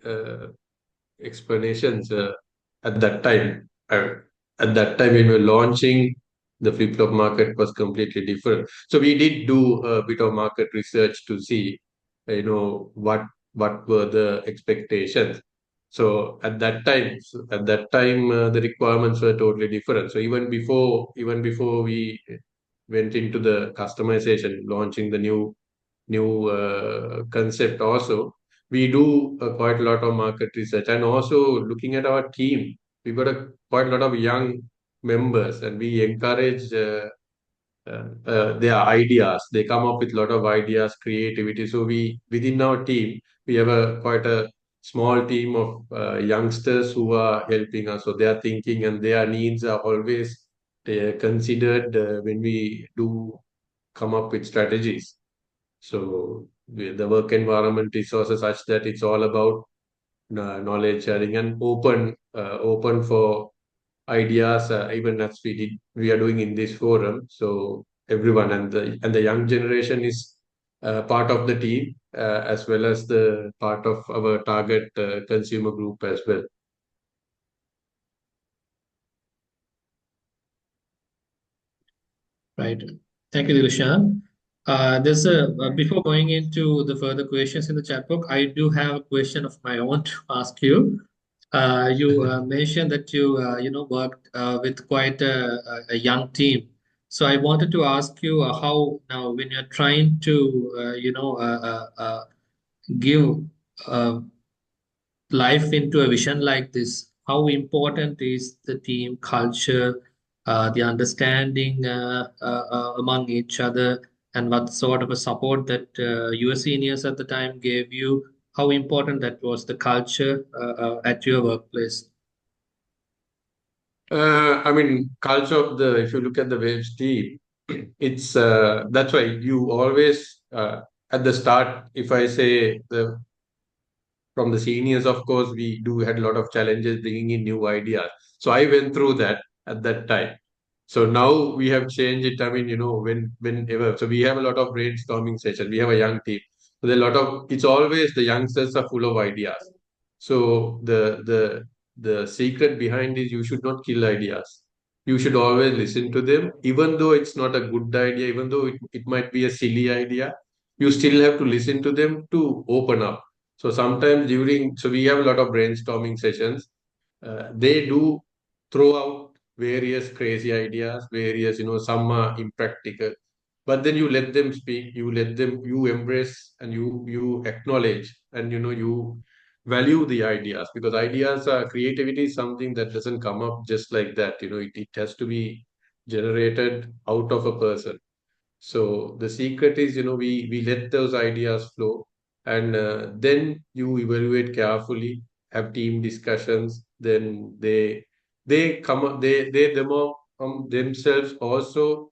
Uh, Explanations at that time. At that time, when we were launching, the flip flop market was completely different. So we did do a bit of market research to see, what were the expectations. So at that time, the requirements were totally different. So even before we went into the customization, launching the new concept also, we do quite a lot of market research, and also looking at our team, we got quite a lot of young members, and we encourage their ideas. They come up with a lot of ideas, creativity. So we within our team, we have a quite a small team of youngsters who are helping us. So their thinking and their needs are always considered when we do come up with strategies. So the work environment is also such that it's all about knowledge sharing and open for ideas, even as we are doing in this forum. So everyone and the young generation is part of the team, as well as the part of our target consumer group as well. Right. Thank you, Dilshan. There's before going into the further questions in the chat box, I do have a question of my own to ask you. You mentioned that you worked with quite a young team. So I wanted to ask you how now when you're trying to give uh, life into a vision like this, how important is the team culture, the understanding among each other, and what sort of a support that your seniors at the time gave you? How important that was, the culture at your workplace? I mean, culture of the if you look at the Waves team, it's that's why you always at the start, if I say from the seniors, of course, we do had a lot of challenges bringing in new ideas. So I went through that at that time. So now we have changed it. I mean, whenever, so we have a lot of brainstorming sessions. We have a young team. So there are a lot of, it's always the youngsters are full of ideas. So the secret behind is you should not kill ideas. You should always listen to them, even though it's not a good idea, even though it might be a silly idea. You still have to listen to them to open up. So sometimes so we have a lot of brainstorming sessions. They do throw out various crazy ideas, some are impractical. But then you let them speak, you embrace, and you acknowledge, and you value the ideas, because creativity is something that doesn't come up just like that. It has to be generated out of a person. So the secret is, we let those ideas flow, and then you evaluate carefully, have team discussions. Then they come up, they them all from themselves also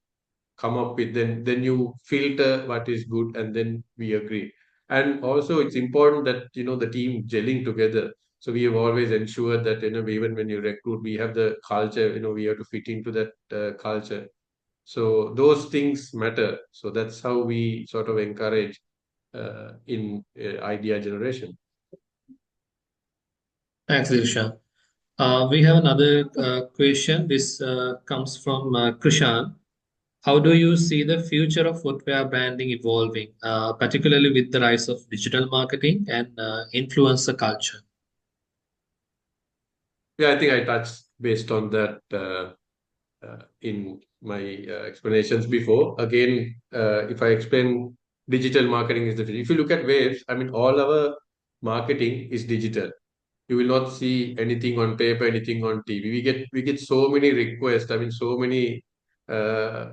come up with. Then you filter what is good, and then we agree. And also, it's important that the team gelling together. So we have always ensured that even when you recruit, we have the culture. We have to fit into that culture, so those things matter. So that's how we sort of encourage in idea generation. Thanks, Dilshan. We have another question. This comes from Krishan. How do you see the future of footwear branding evolving, particularly with the rise of digital marketing and influencer culture? Yeah, I think I touched based on that in my explanations before. Again, if I explain, digital marketing is the future. If you look at Waves, I mean, all our marketing is digital. You will not see anything on paper, anything on TV. We get so many requests. I mean, so many uh,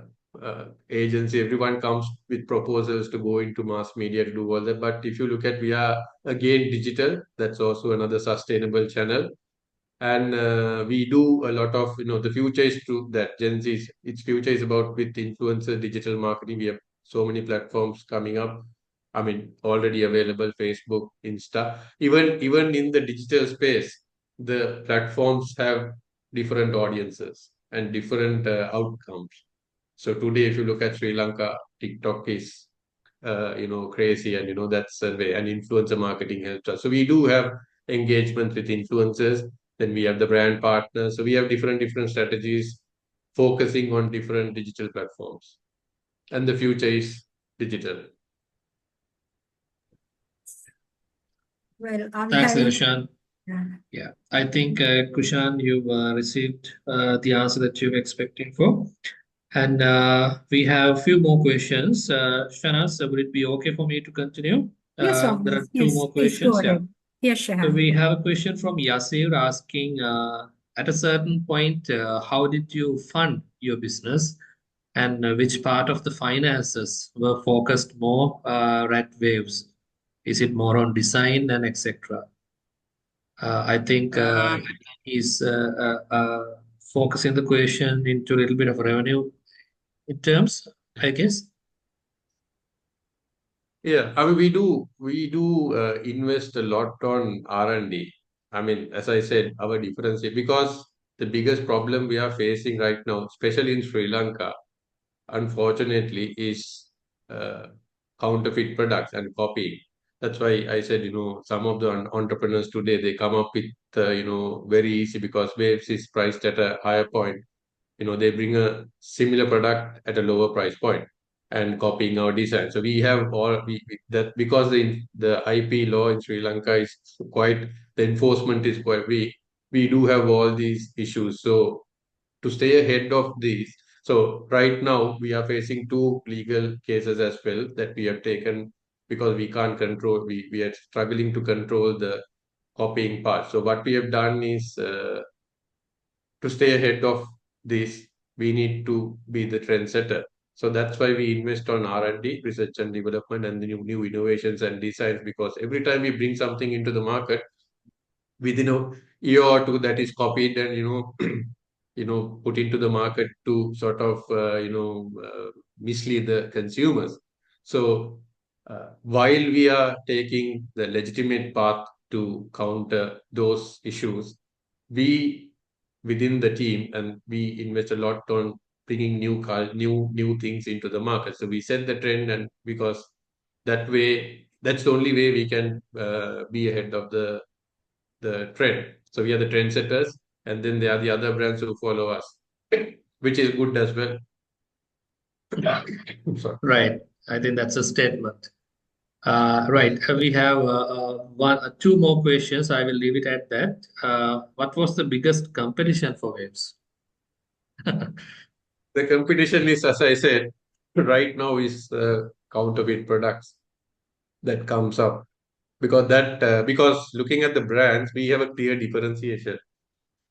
agency. Everyone comes with proposals to go into mass media to do all that. But if you look at, we are again digital. That's also another sustainable channel. And we do a lot of, the future is true that Gen Z's, its future is about with influencer digital marketing. We have so many platforms coming up. I mean, already available: Facebook, Insta. Even in the digital space, the platforms have different audiences and different outcomes. So today, if you look at Sri Lanka, TikTok is crazy, and that's a way. And influencer marketing helps us. So we do have engagements with influencers. Then we have the brand partners. So we have different strategies focusing on different digital platforms. And the future is digital. Well, are we Thanks, having? Dilshan. Yeah. Yeah, I think, Kushan, you've received the answer that you were expecting for. And we have a few more questions. Shanas, would it be okay for me to continue? Yes, There obvious. are two Yes, more please go questions. Yeah. ahead. Yes, So Shahan. we have a question from Yasir asking, at a certain point, how did you fund your business, and which part of the finances were focused more at Waves? Is it more on design and etc.? I think he's focusing the question into a little bit of revenue in terms, I guess. Yeah, I mean, we do invest a lot on R&D. I mean, as I said, our difference because the biggest problem we are facing right now, especially in Sri Lanka, unfortunately, is counterfeit products and copying. That's why I said, some of the entrepreneurs today, they come up with, very easy, because Waves is priced at a higher point. They bring a similar product at a lower price point and copying our design. So we have all that, because the IP law in Sri Lanka is quite, the enforcement is quite weak. We do have all these issues. So to stay ahead of these, so right now we are facing two legal cases as well that we have taken, because we can't control. We are struggling to control the copying part. So what we have done is, to stay ahead of this, we need to be the trendsetter. So that's why we invest on R&D, research and development, and the new innovations and designs. Because every time we bring something into the market, within a year or two, that is copied and put into the market to sort of mislead the consumers. So while we are taking the legitimate path to counter those issues, we within the team, and we invest a lot on bringing new things into the market. So we set the trend, and because that's the only way we can be ahead of the trend. So we are the trendsetters, and then there are the other brands who follow us, which is good as well. Sorry. Right. I think that's a statement. Right. We have two more questions. I will leave it at that. What was the biggest competition for Waves? The competition is, as I said, right now is counterfeit products that comes up, because looking at the brands, we have a clear differentiation.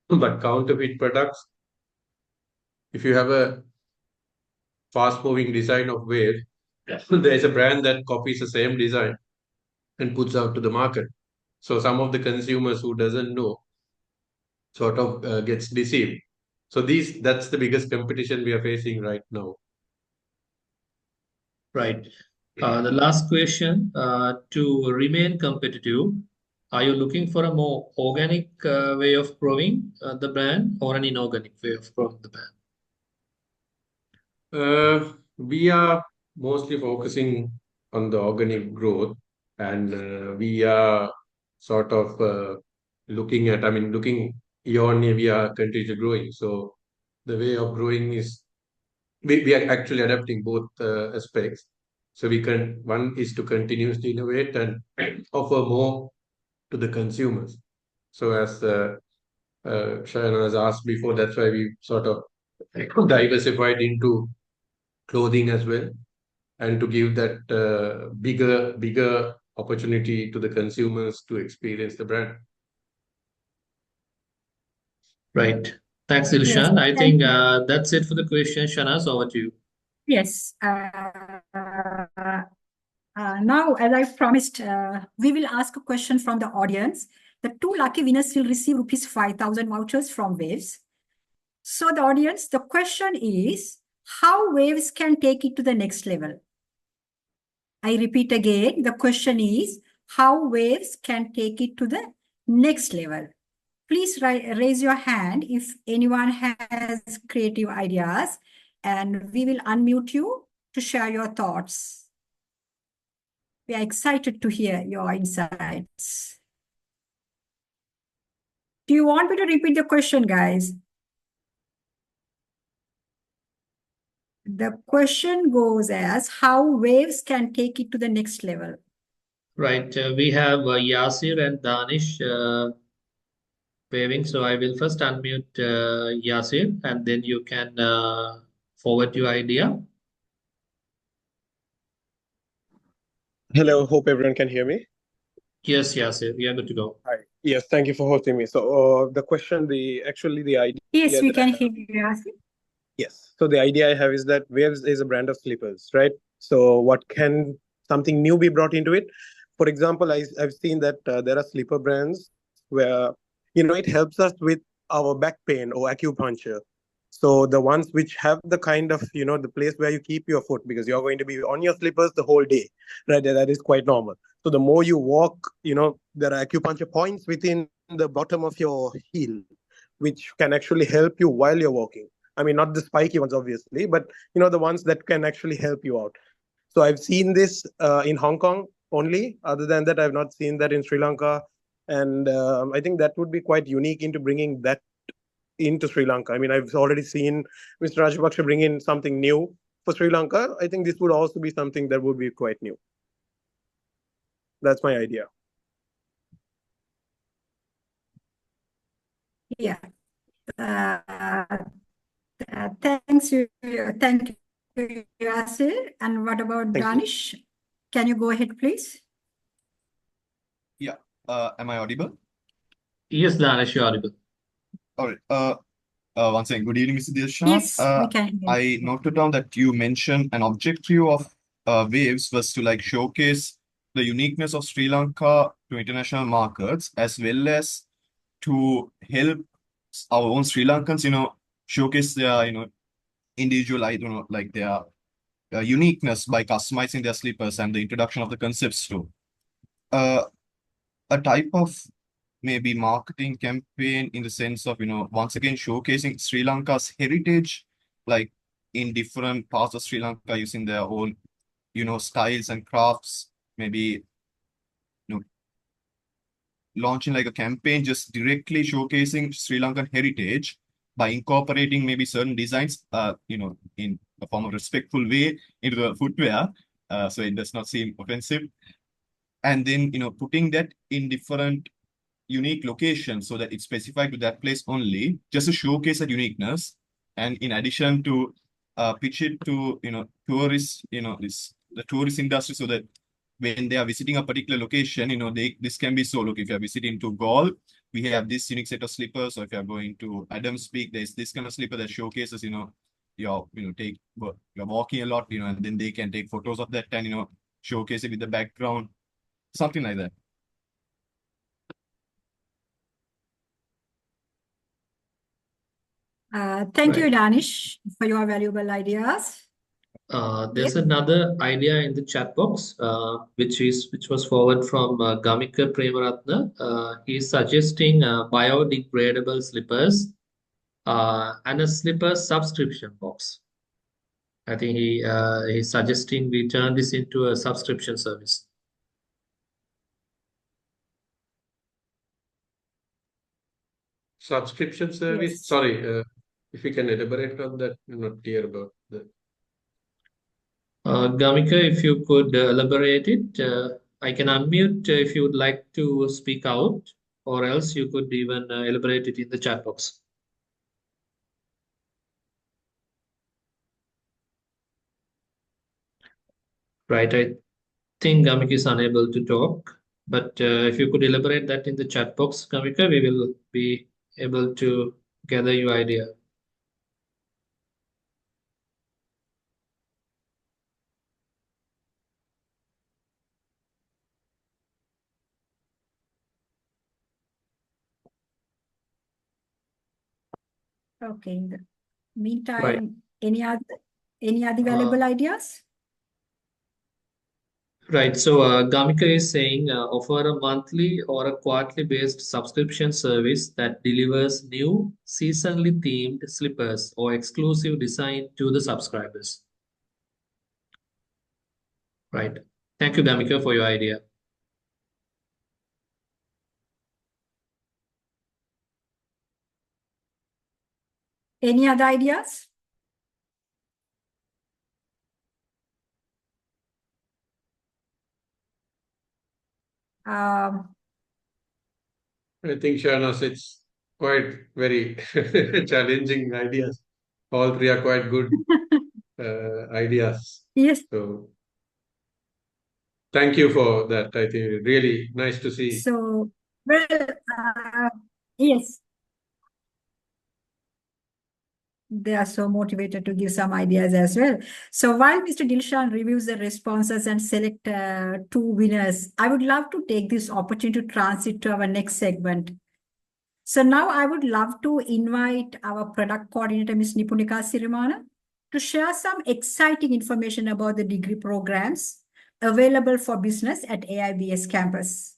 But counterfeit products, if you have a fast moving design of Wave, there's a brand that copies the same design and puts out to the market. So some of the consumers who doesn't know sort of gets deceived. So that's the biggest competition we are facing right now. Right. The last question, to remain competitive, are you looking for a more organic way of growing the brand, or an inorganic way of growing the brand? We are mostly focusing on the organic growth, and we are sort of looking year on year, we are continuously growing. So the way of growing is we are actually adapting both aspects. So one is to continuously innovate and offer more to the consumers. So as Shayana has asked before, that's why we sort of diversified into clothing as well, and to give that bigger opportunity to the consumers to experience the brand. Right. Thanks, Yes, Dilshan. I thank think you. that's it for the question. Shanas, over to you. Yes. Now, as I promised, we will ask a question from the audience. The two lucky winners will receive rupees 5,000 vouchers from Waves. So the audience, the question is, how Waves can take it to the next level? I repeat again, the question is, how Waves can take it to the next level? Please raise your hand if anyone has creative ideas, and we will unmute you to share your thoughts. We are excited to hear your insights. Do you want me to repeat the question, guys? The question goes as how Waves can take it to the next level. Right. We have Yasir and Danish waving. So I will first unmute Yasir, and then you can forward your idea. Hello, hope everyone can hear me. Yes, Yasir, we are good to go. Hi. Yes, thank you for hosting me. So the question, the idea. Yes, we that I can have- hear you, Yasir. Yes. So the idea I have is that Waves is a brand of slippers, right? So what can something new be brought into it? For example, I've seen that there are slipper brands where, it helps us with our back pain or acupuncture. So the ones which have the kind of, the place where you keep your foot, because you're going to be on your slippers the whole day, right? That is quite normal. So the more you walk, there are acupuncture points within the bottom of your heel, which can actually help you while you're walking. I mean, not the spiky ones, obviously, but the ones that can actually help you out. So I've seen this in Hong Kong only. Other than that, I've not seen that in Sri Lanka, and I think that would be quite unique into bringing that into Sri Lanka. I mean, I've already seen Mr. Rajapaksa bring in something new for Sri Lanka. I think this would also be something that would be quite new. That's my idea. Yeah. Thank you, Yasir. And what about Thank you. Danish? Can you go ahead, please? Yeah. Am I audible? Yes, Danish, you're audible. All right. Once again, good evening, Mr. Dilshan. Yes, we can hear I you. noted down that you mentioned an objective of Waves was to showcase the uniqueness of Sri Lanka to international markets, as well as to help our own Sri Lankans, showcase their, individual, their uniqueness by customizing their slippers and the introduction of the concepts too. A type of maybe marketing campaign in the sense of, once again showcasing Sri Lanka's heritage, like in different parts of Sri Lanka using their own, styles and crafts, maybe, launching like a campaign just directly showcasing Sri Lankan heritage by incorporating maybe certain designs, in a form of respectful way into the footwear, so it does not seem offensive. And then, putting that in different unique locations so that it's specified to that place only, just to showcase that uniqueness. And in addition to pitch it to, tourists, the tourist industry, so that when they are visiting a particular location, this can be so, look, if you're visiting to Gaul, we have this unique set of slippers. Or if you're going to Adams Peak, there's this kind of slipper that showcases, you're walking a lot, and then they can take photos of that and, showcase it with the background, something like that. Thank you, Danish, for your valuable ideas. There's another idea in the chat box, which was forwarded from Gamika Premaratna. He's suggesting biodegradable slippers and a slipper subscription box. I think he's suggesting we turn this into a subscription service. Subscription service. Yes. Sorry, if you can elaborate on that, I'm not clear about. Gamika, if you could elaborate it, I can unmute if you would like to speak out, or else you could even elaborate it in the chat box. Right, I think Gamika is unable to talk, but if you could elaborate that in the chat box, Gamika, we will be able to gather your idea. Okay. In the meantime, Right. any other valuable ideas? Right. So Gamika is saying offer a monthly or a quarterly based subscription service that delivers new seasonally themed slippers or exclusive design to the subscribers. Right. Thank you, Gamika, for your idea. Any other ideas? Um, I think, Shanas, it's quite very challenging ideas. All three are quite good ideas. yes. So thank you for that. I think really nice to see. So, well, yes, they are so motivated to give some ideas as well. So while Mr. Dilshan reviews the responses and select two winners, I would love to take this opportunity to transit to our next segment. So now I would love to invite our product coordinator, Ms. Nipunika Sirimana, to share some exciting information about the degree programs available for business at AIBS campus.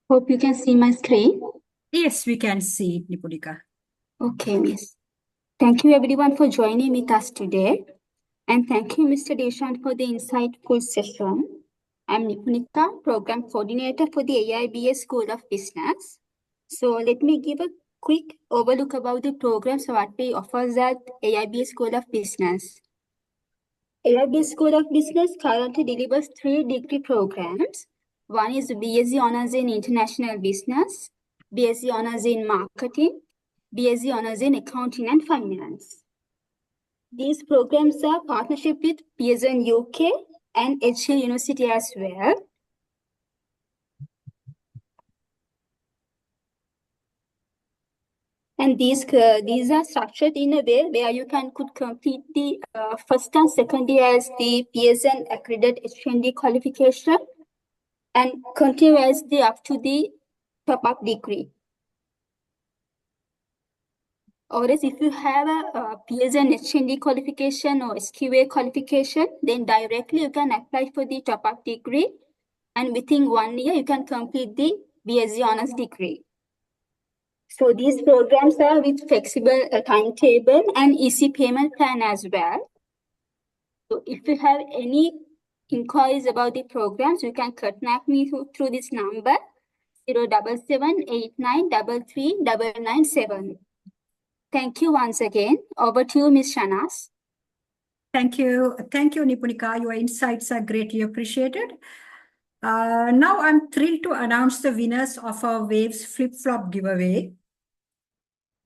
Hope you can see my screen. Yes, we can see it, Nipunika. Okay, Miss. Thank you everyone for joining with us today. And thank you, Mr. Dilshan, for the insightful session. I'm Nipunika, Program Coordinator for the AIBS School of Business. So let me give a quick overlook about the programs what we offer at AIBS School of Business. AIBS School of Business currently delivers 3 degree programs. One is BSc Honours in International Business, BSc Honours in Marketing, BSc Honours in Accounting and Finance. These programs are partnership with Pearson UK and Edge Hill University as well. And these are structured in a way where you could complete the first and second year as the Pearson accredited HND qualification and continue as the up to the top-up degree. Or else if you have a Pearson HND qualification or SQA qualification, then directly you can apply for the top-up degree and within 1 year you can complete the BSc Honours degree. So these programs are with flexible timetable and easy payment plan as well. So if you have any inquiries about the programs, you can contact me through this number 07789339997. Thank you once again. Over to you, Ms. Shanas. Thank you. Thank you, Nipunika. Your insights are greatly appreciated. Now I'm thrilled to announce the winners of our Waves flip-flop giveaway.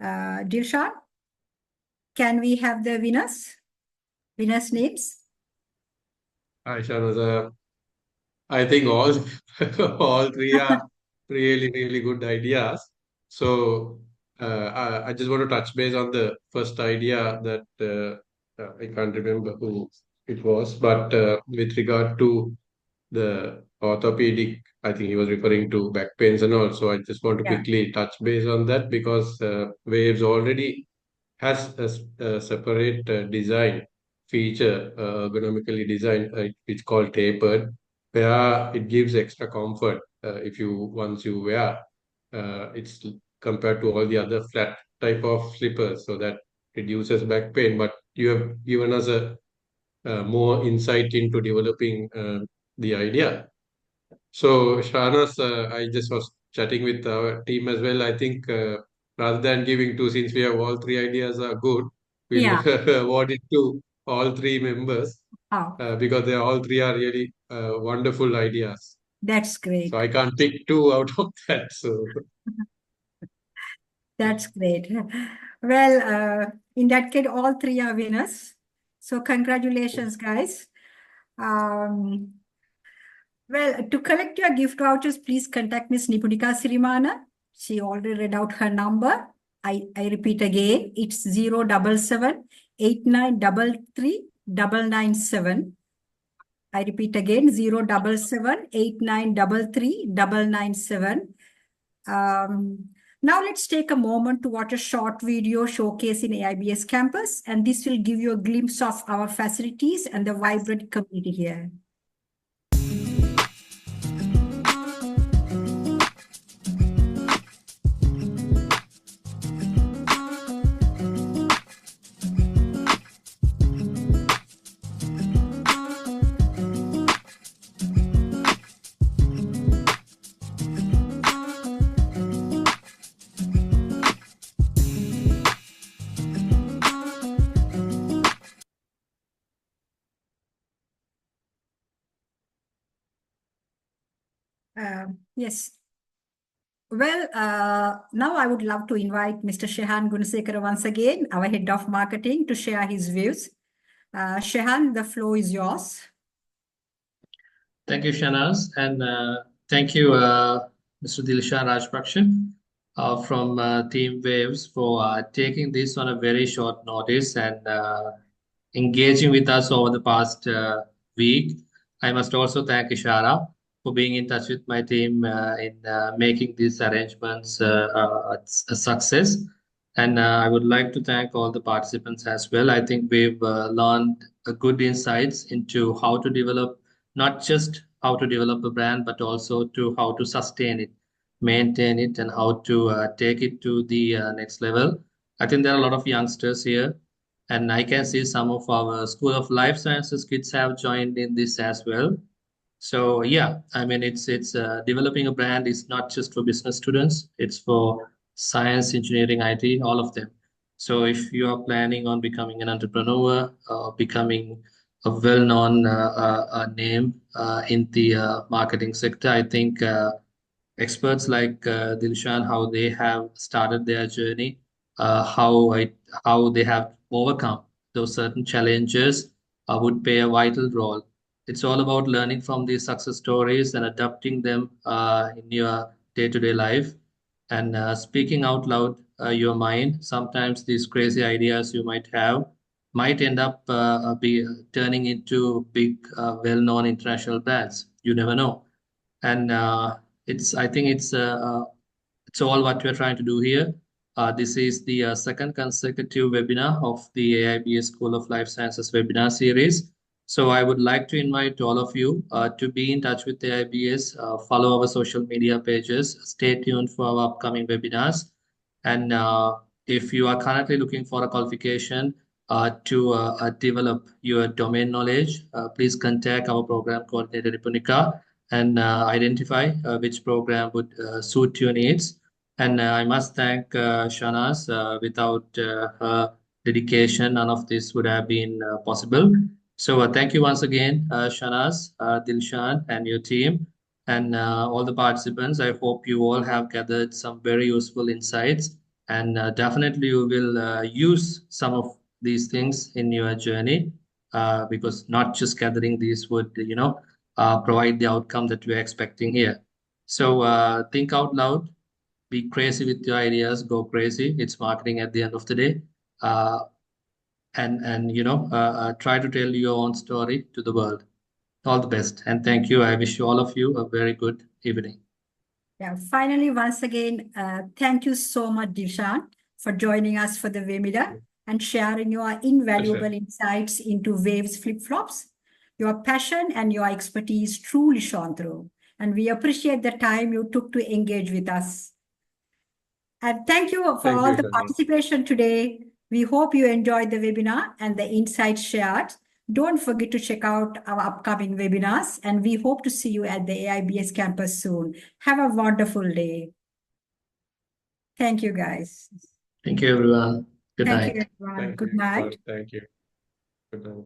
Dilshan, can we have the winners? Winners' names? Hi, Shanas. I think all all three are really good ideas. So I just want to touch base on the first idea that I can't remember who it was, but with regard to the orthopedic, I think he was referring to back pains and all. So I just want to Yeah. quickly touch base on that because Waves already has a separate design feature, ergonomically designed, it's called tapered, where it gives extra comfort if you once you wear. It's compared to all the other flat type of slippers, so that reduces back pain. But you have given us a more insight into developing the idea. So, Shahnas, I just was chatting with our team as well. I think rather than giving two, since we have all three ideas are good, we'll Yeah. award it to all three members Oh, because they all three are really wonderful ideas. that's So great. I can't pick two out of that. So That's great. Well, in that case, all three are winners. So congratulations, guys. Um, well, to collect your gift vouchers, please contact Miss Nipunika Sirimana. She already read out her number. I repeat again, it's 077-8933-997. I repeat again, 077-8933-997. Now let's take a moment to watch a short video showcase in AIBS campus, and this will give you a glimpse of our facilities and the vibrant community here. Yes. Well, now I would love to invite Mr. Shehan Gunasekara once again, our head of marketing, to share his views. Shehan, the floor is yours. Thank you, Shanaz, and thank you, Mr. Dilshan Rajpaksha from Team Waves for taking this on a very short notice and engaging with us over the past week. I must also thank Ishara for being in touch with my team in making these arrangements a success. And I would like to thank all the participants as well. I think we've learned good insights into how to develop, not just how to develop a brand, but also to how to sustain it, maintain it, and how to take it to the next level. I think there are a lot of youngsters here, and I can see some of our School of Life Sciences kids have joined in this as well. So yeah, I mean it's developing a brand is not just for business students; it's for science, engineering, IT, all of them. So if you are planning on becoming an entrepreneur, becoming a well-known name in the marketing sector, I think experts like Dilshan, how they have started their journey, how they have overcome those certain challenges would play a vital role. It's all about learning from these success stories and adapting them in your day-to-day life and speaking out loud your mind. Sometimes these crazy ideas you might have might end up be turning into big, well-known international brands. You never know. And it's I think it's all what we're trying to do here. This is the second consecutive webinar of the AIBS School of Life Sciences webinar series. So I would like to invite all of you to be in touch with the AIBS, follow our social media pages, stay tuned for our upcoming webinars. And if you are currently looking for a qualification to develop your domain knowledge, please contact our program coordinator, Nipunika, and identify which program would suit your needs. And I must thank Shanas. Without her dedication, none of this would have been possible. So thank you once again, Shanas, Dilshan, and your team, and all the participants. I hope you all have gathered some very useful insights, and definitely you will use some of these things in your journey, because not just gathering these would, provide the outcome that we're expecting here. So think out loud, be crazy with your ideas, go crazy. It's marketing at the end of the day. And try to tell your own story to the world. All the best. And thank you. I wish you all of you a very good evening. Yeah, finally, once again, thank you so much, Dilshan, for joining us for the webinar and sharing your invaluable insights into Waves flip-flops. Your passion and your expertise truly shone through, and we appreciate the time you took to engage with us. And thank you for all the participation today. We hope you enjoyed the webinar and the insights shared. Don't forget to check out our upcoming webinars, and we hope to see you at the AIBS campus soon. Have a wonderful day. Thank you, guys. Thank you, everyone. Good Thank night. you, everyone. Good night. Thank you. Good night.